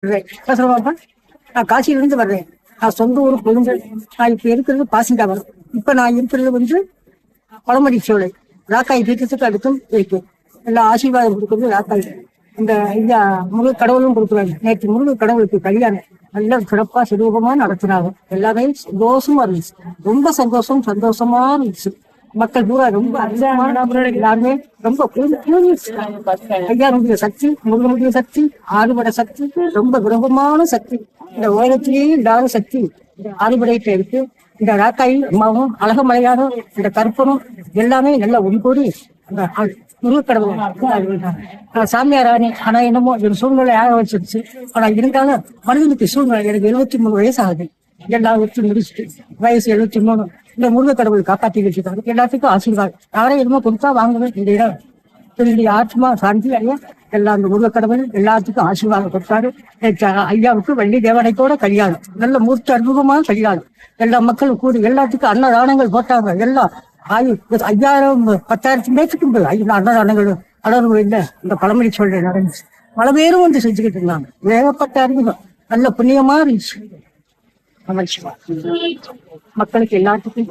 பேசுறேன். நான் காசியிலிருந்து வர்றேன். நான் சொந்த ஊர் பொருந்தல். நான் இப்ப இருக்கிறது பாசிங்காவரம். இப்ப நான் இருக்கிறது பழமடி சோலை. ராக்காய் தீர்த்தத்துக்கு அடுத்தும் இருக்கு. எல்லா ஆசீர்வாதம் கொடுக்குறது ராக்காய். இந்த ஐயா முழு கடவுளும் கொடுக்குறாங்க. நேற்று முழு கடவுளுக்கு கல்யாணம் நல்லா சிறப்பா சுரூபமா நடத்தினாங்க. எல்லாமே சந்தோஷமா இருந்துச்சு. ரொம்ப சந்தோஷமா இருந்துச்சு. மக்கள் பூரா ரொம்ப எல்லாருமே ரொம்ப ஐயாவுடைய சக்தி, முருகனுடைய சக்தி, ஆறுபடை சக்தி, ரொம்ப விருப்பமான சக்தி. இந்த உலகத்திலேயே இல்லாத சக்தி ஆறுபடையிட்ட இருக்கு. இந்த ராக்காய் அம்மாவும் அழகமலையான இந்த கற்பனும் எல்லாமே நல்லா ஒன்கூடி முருகக்கடவுள் சாமியாரானே. ஆனா என்னமோ ஒரு சூழ்நிலை ஆக வச்சிருச்சு. ஆனா இருந்தாலும் மனிதனுக்கு சூழ்நிலை. எனக்கு 73 வயசு ஆகுது. எல்லாம் வச்சு முடிச்சுட்டு வயசு 73. இந்த முருகக்கடவுள் காப்பாற்றி வச்சுருக்காங்க. எல்லாத்துக்கும் ஆசீர்வாதம். யாரும் எதுவுமே கொடுத்தா வாங்குவேன். இந்த இடம் என்னுடைய ஆத்மா சாந்தி ஐயா எல்லாம் அந்த முருகக்கடவுள் எல்லாத்துக்கும் ஆசீர்வாதம் கொடுத்தாரு. ஐயாவுக்கு வள்ளி தேவனைத்தோட கல்யாணம் நல்ல மூர்த்தி அற்புதமான கல்யாணம். எல்லா மக்களும் கூடி எல்லாத்துக்கும் அன்னதானங்கள் போட்டாங்க. எல்லாம் 5000 10,000 பேத்துக்கு அன்னதானங்கள் அடர்வு இல்லை. இந்த பழமொழி சொல்ற நடந்துச்சு. பல பேரும் வந்து செஞ்சுக்கிட்டு இருந்தாங்க. ஏகப்பட்ட அறிமுகம் நல்ல புண்ணியமா இருந்துச்சு. மக்களுக்கு எல்லாத்துக்கும்